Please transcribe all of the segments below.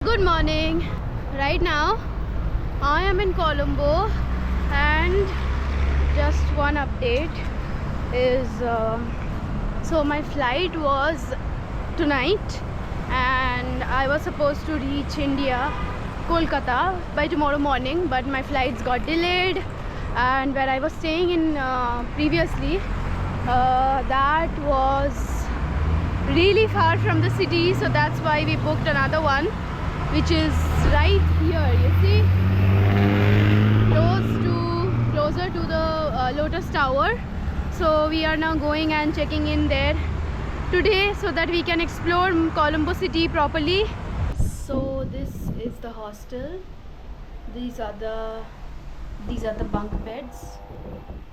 Good morning. Right now I am in Colombo, and just one update is so my flight was tonight and I was supposed to reach India, Kolkata, by tomorrow morning, but my flights got delayed, and where I was staying in previously, that was really far from the city, so that's why we booked another one, which is right here, you see, closer to the Lotus Tower. So we are now going and checking in there today so that we can explore Colombo city properly. So this is the hostel. These are the bunk beds.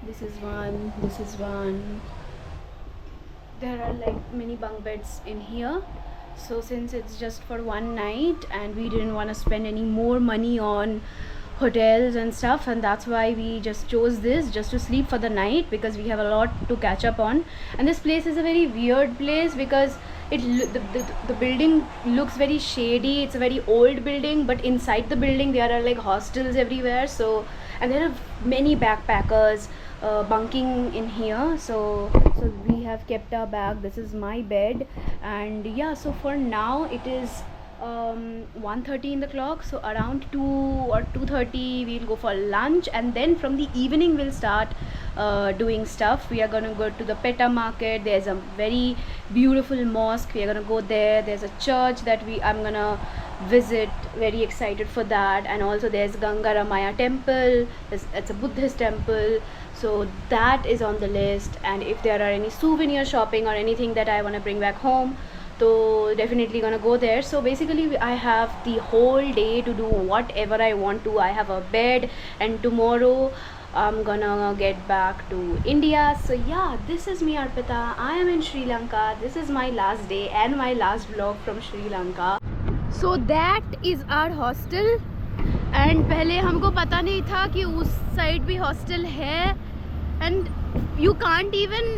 This is one. There are like many bunk beds in here. So since it's just for one night and we didn't want to spend any more money on hotels and stuff, and that's why we just chose this just to sleep for the night, because we have a lot to catch up on. And this place is a very weird place because the building looks very shady. It's a very old building, but inside the building there are like hostels everywhere. So, and there are many backpackers bunking in here. So we have kept our bag. This is my bed, and yeah, so for now it is 1:30 in the clock, so around 2 or 2:30 we'll go for lunch, and then from the evening we'll start doing stuff. We are gonna go to the Peta market. There's a very beautiful mosque. We are gonna go there. There's a church that I'm gonna visit. Very excited for that. And also there's Ganga Ramaya temple. It's a Buddhist temple, so that is on the list. And if there are any souvenir shopping or anything that I want to bring back home, so definitely gonna go there. So basically I have the whole day to do whatever I want to. I have a bed, and tomorrow I'm gonna get back to India. So yeah, this is me, Arpita. I am in Sri Lanka. This is my last day and my last vlog from Sri Lanka. So that is our hostel, and पहले हमको पता नहीं था कि उस side भी hostel है, and you can't even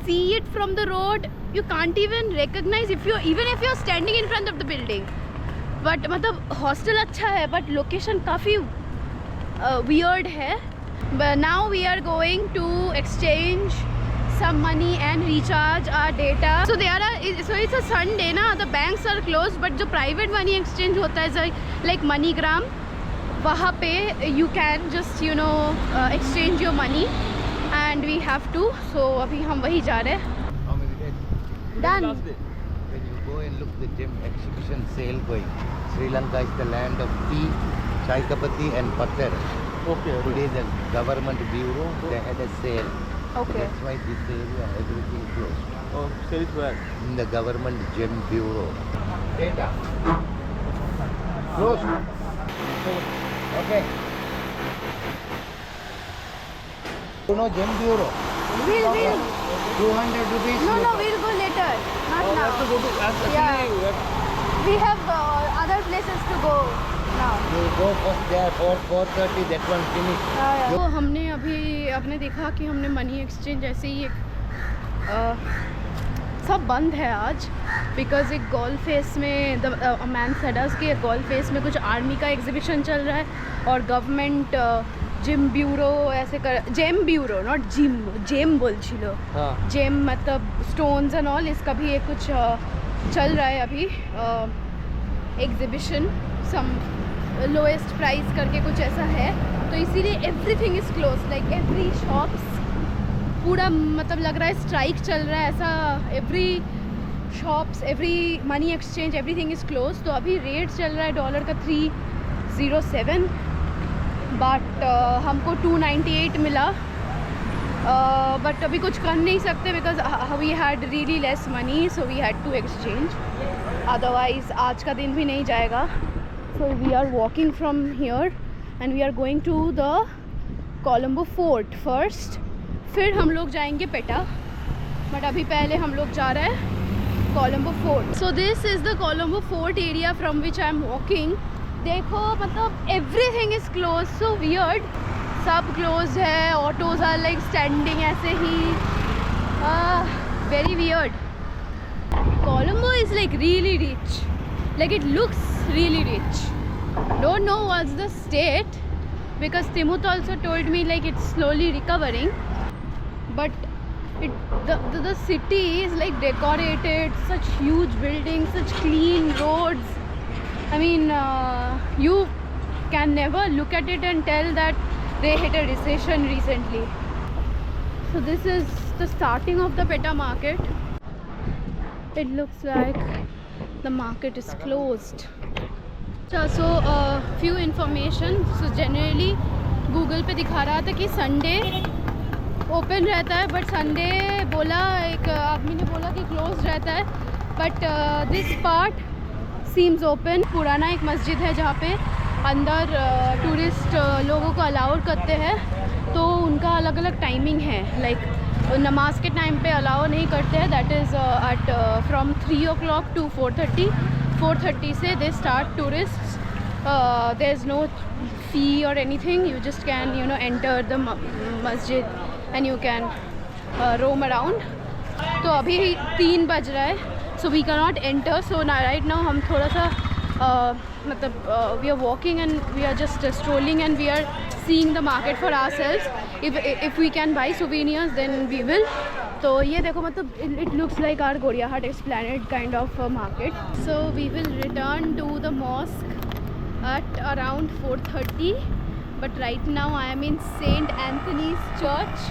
see it from the road. You can't even recognize if you're standing in front of the building. But मतलब hostel अच्छा है, but location काफ़ी weird है. But now we are going to exchange some money and recharge our data. So it's a Sunday ना, the banks are closed, but जो private money exchange होता है like MoneyGram, वहाँ पे you can just exchange your money, and we have to. So अभी हम वही जा रहे हैं. Done. When you go and look the gem exhibition sale going, Sri Lanka is the land of tea, chai kapati and butter. Okay. Today the government bureau, they had a sale. Okay. That's why this area everything closed. Oh, sales where? In the government gem bureau. Data. Closed. Okay. You know gem bureau? We'll 200 rupees. no, we'll go later, not Oh, now. have to go to Yeah. We have other places to go now. You go first there 4:30. That one finished. तो हमने अभी आपने देखा कि हमने money exchange ऐसे ही सब बंद है आज, बिकॉज एक गोल्फ फेस में मैनसेडस के गोल्फ फेस में कुछ आर्मी का एग्जीबिशन चल रहा है, और गवर्नमेंट जिम ब्यूरो ऐसे कर, gem bureau not gym, gem बोल छिलो, जेम मतलब स्टोन्स एंड ऑल, इसका भी एक कुछ चल रहा है अभी एग्जीबिशन, सम लोएस्ट प्राइस करके कुछ ऐसा है. तो इसीलिए everything is close, like every shops, पूरा मतलब लग रहा है स्ट्राइक चल रहा है ऐसा. Every shops, every money exchange, everything is close. तो अभी रेट चल रहा है डॉलर का 307, बट हमको 298 मिला. बट अभी कुछ कर नहीं सकते because we had really less money, so we had to exchange, otherwise आज का दिन भी नहीं जाएगा. So we are walking from here and we are going to the Colombo Fort first, फिर हम लोग जाएंगे पेटा, बट अभी पहले हम लोग जा रहे हैं Colombo fort. So this is the Colombo fort area from which I am walking. देखो मतलब everything is close, so weird, सब क्लोज है. ऑटोज आर लाइक स्टैंडिंग ऐसे ही, very weird. Colombo is like really rich, like it looks really rich. Don't know what's the state, because Timut also told me like it's slowly recovering, but the city is like decorated, such huge buildings, such clean roads. I mean, you can never look at it and tell that they hit a recession recently. So this is the starting of the Peta market. It looks like the market is closed. So few information. So generally Google पे दिखा रहा था कि Sunday open रहता है, but Sunday बोला, एक आदमी ने बोला कि क्लोज रहता है, but this part seems open. पुराना एक मस्जिद है जहाँ पे अंदर टूरिस्ट लोगों को अलाउ करते हैं, तो उनका अलग अलग टाइमिंग है. लाइक नमाज के टाइम पे अलाउ नहीं करते हैं, that is at from 3 o'clock to 4:30. 4:30 से they start tourists. There is no fee or anything. You just can, you know, enter the masjid and you can roam around. तो अभी 3 बज रहा है, so we cannot enter. So now right now हम थोड़ा सा मतलब we are walking and we are just strolling and we are seeing the market for ourselves. If we can buy souvenirs then we will. तो ये देखो, मतलब it looks like our Goriahat Esplanade kind of market. So we will return to the mosque at around 4:30, but right now I am in St. Anthony's Church.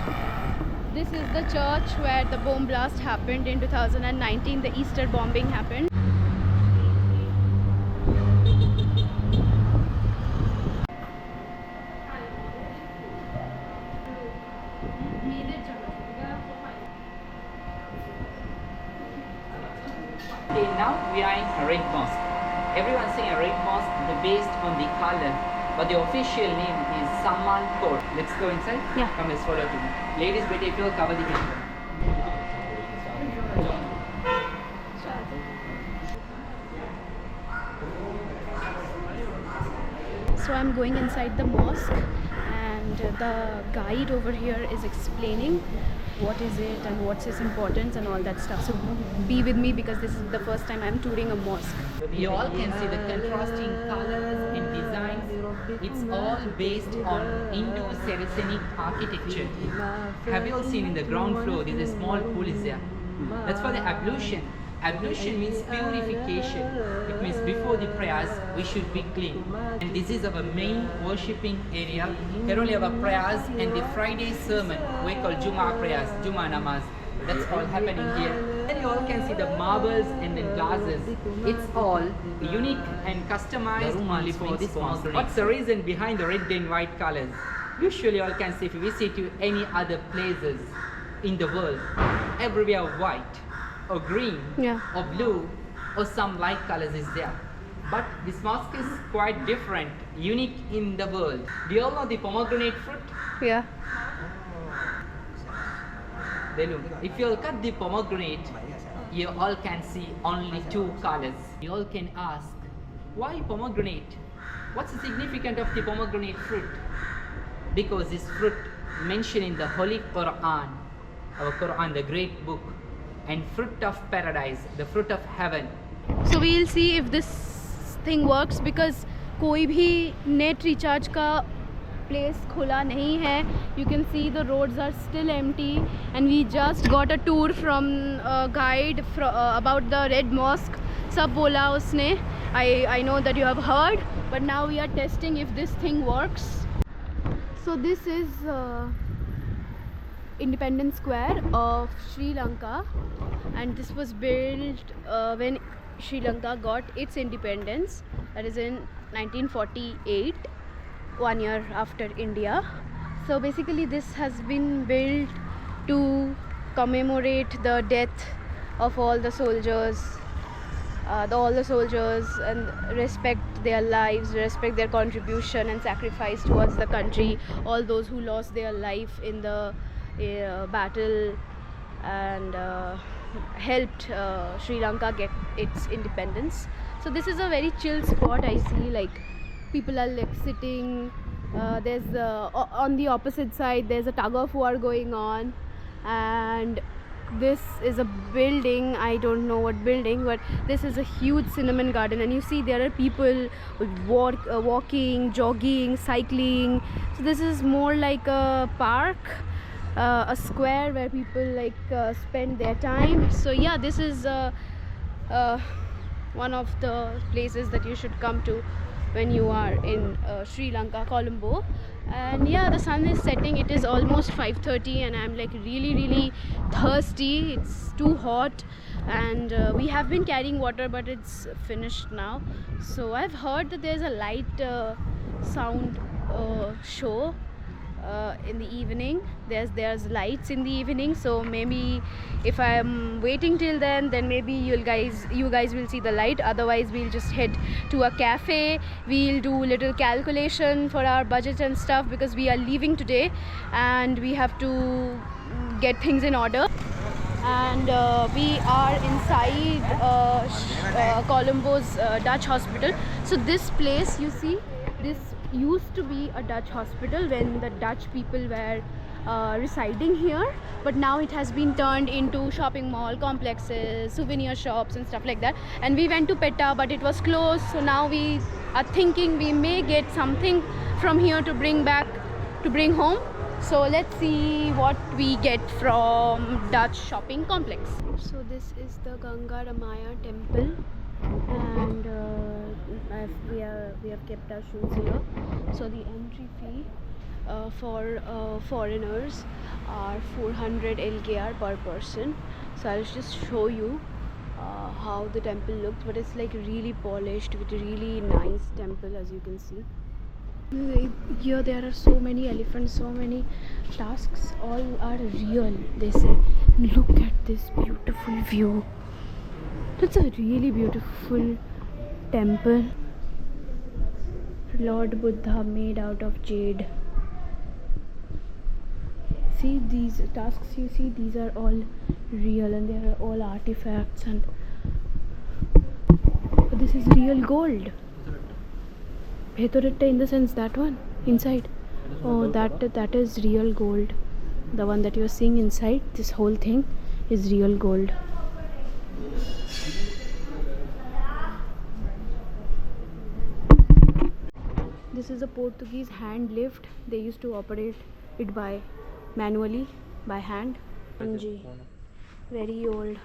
This is the church where the bomb blast happened in 2019, the Easter bombing happened. Okay, now we are in a red mosque. Everyone's saying a red mosque based on the color, but the official name is Samman Court. Let's go inside. Yeah. Come, let's follow me. Ladies, better if you'll cover the camera. So I'm going inside the mosque, and the guide over here is explaining what is it and what's its importance and all that stuff. So be with me because this is the first time I'm touring a mosque. You all can see the contrasting colors and designs. It's all based on Indo-Saracenic architecture. Have you all seen in the ground floor, there's a small pool is there. That's for the ablution. Ablution means purification. It means before the prayers, we should be clean. And this is our main worshipping area. Here only our prayers and the Friday sermon, we call Juma prayers, Juma namaz. That's all happening here. And you all can see the marbles and the glasses. It's all unique and customized only for this mosque. What's the reason behind the red and white colors? Usually you all can see if you visit to any other places in the world, everywhere white or green or blue or some light colors is there. But this mosque is quite different, unique in the world. Do you all know the pomegranate fruit? Yeah. If you all cut the pomegranate, you all can see only 2 colors. You all can ask, why pomegranate? What's the significance of the pomegranate fruit? Because this fruit mentioned in the Holy Quran, our Quran, the great book, and fruit of paradise, the fruit of heaven. So we'll see if this thing works, because कोई भी net recharge का place खुला नहीं है. You can see the roads are still empty, and we just got a tour from a guide about the Red Mosque. सब बोला उसने. I know that you have heard, but now we are testing if this thing works. So this is Independence Square of Sri Lanka, and this was built when Sri Lanka got its independence, that is in 1948, 1 year after India. So basically this has been built to commemorate the death of all the soldiers, and respect their lives, respect their contribution and sacrifice towards the country, all those who lost their life in the battle and helped Sri Lanka get its independence. So this is a very chill spot. I see like people are like sitting, there's on the opposite side there's a tug of war going on, and this is a building. I don't know what building, but this is a huge cinnamon garden, and you see there are people walking, jogging, cycling. So this is more like a park, a square where people like spend their time. So yeah, this is one of the places that you should come to when you are in Sri Lanka, Colombo. And yeah, the sun is setting. It is almost 5:30 and I'm like really thirsty. It's too hot, and we have been carrying water, but it's finished now. So I've heard that there's a light sound show in the evening. There's lights in the evening, so maybe if I'm waiting till then maybe you guys will see the light. Otherwise we'll just head to a cafe. We'll do little calculation for our budget and stuff, because we are leaving today and we have to get things in order. And we are inside Colombo's Dutch hospital. So this place, you see, this used to be a Dutch hospital when the Dutch people were residing here, but now it has been turned into shopping mall complexes, souvenir shops and stuff like that. And we went to PETA, but it was closed, so now we are thinking we may get something from here to bring home. So let's see what we get from Dutch shopping complex. So this is the Ganga Ramaya temple, and we have kept our shoes here. So the entry fee for foreigners are 400 LKR per person. So I'll just show you how the temple looks, but it's like really polished with a really nice temple, as you can see. Here there are so many elephants, so many tusks, all are real, they say. Look at this beautiful view. It's a really beautiful temple. Lord Buddha made out of jade. See these tusks, you see, these are all real and they are all artifacts, and this is real gold. Bhetoretta, in the sense that one inside. Oh, that is real gold. The one that you are seeing inside, this whole thing is real gold. This is a Portuguese hand lift. They used to operate it manually by hand. Anji, very old.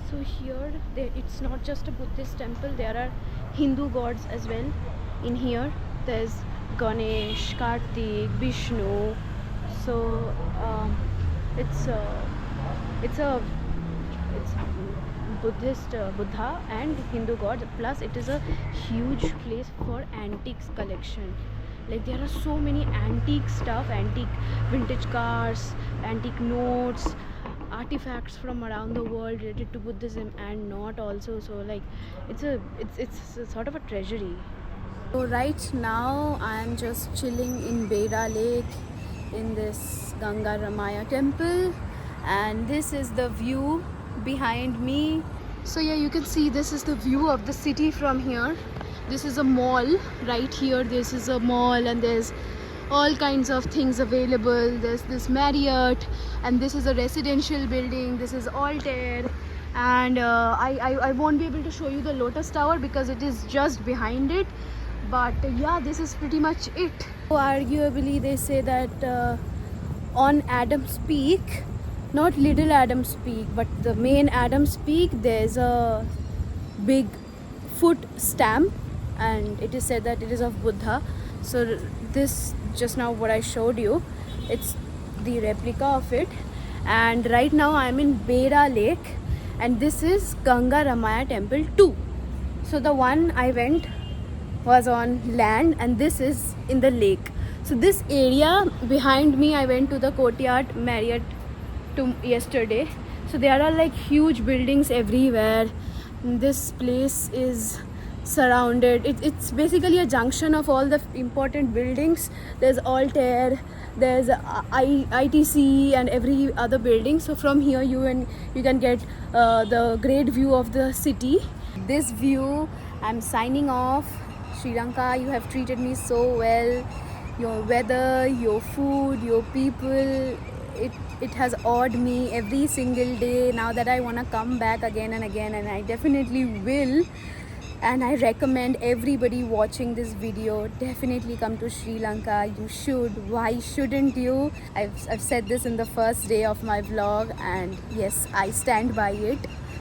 So here it's not just a Buddhist temple, there are Hindu gods as well in here. There's Ganesh, Kartik, Vishnu. So it's Buddhist Buddha and Hindu gods, plus it is a huge place for antiques collection. Like there are so many antique stuff, antique vintage cars, antique notes, artifacts from around the world related to Buddhism and not also. So like it's a sort of a treasury. So right now I am just chilling in Beira Lake in this Ganga Ramaya temple, and this is the view behind me. So yeah, you can see this is the view of the city from here. This is a mall right here. This is a mall and there's all kinds of things available. There's this Marriott, and this is a residential building. This is Altair, and I won't be able to show you the Lotus Tower because it is just behind it. But yeah, this is pretty much it. So arguably they say that on Adams Peak, not Little Adams Peak, but the main Adams Peak, there's a big foot stamp, and it is said that it is of Buddha. So this just now what I showed you, it's the replica of it. And right now I am in Beira Lake, and this is Ganga Ramaya Temple 2. So the one I went was on land and this is in the lake. So this area behind me, I went to the Courtyard Marriott yesterday. So there are like huge buildings everywhere, This place is surrounded, it's basically a junction of all the important buildings. There's Altair, there's ITC and every other building. So from here you can get the great view of the city. This view, I'm signing off. Sri Lanka, you have treated me so well. Your weather, your food, your people, it has awed me every single day. Now that I want to come back again and again, and I definitely will. And I recommend everybody watching this video, definitely come to Sri Lanka. You should. Why shouldn't you? I've said this in the first day of my vlog, and yes, I stand by it.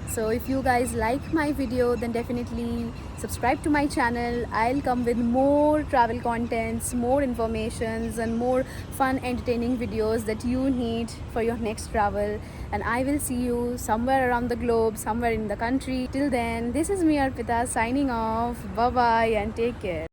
So if you guys like my video, then definitely subscribe to my channel. I'll come with more travel contents, more informations and more fun entertaining videos that you need for your next travel. And I will see you somewhere around the globe, somewhere in the country. Till then, this is me Arpita signing off. Bye bye and take care.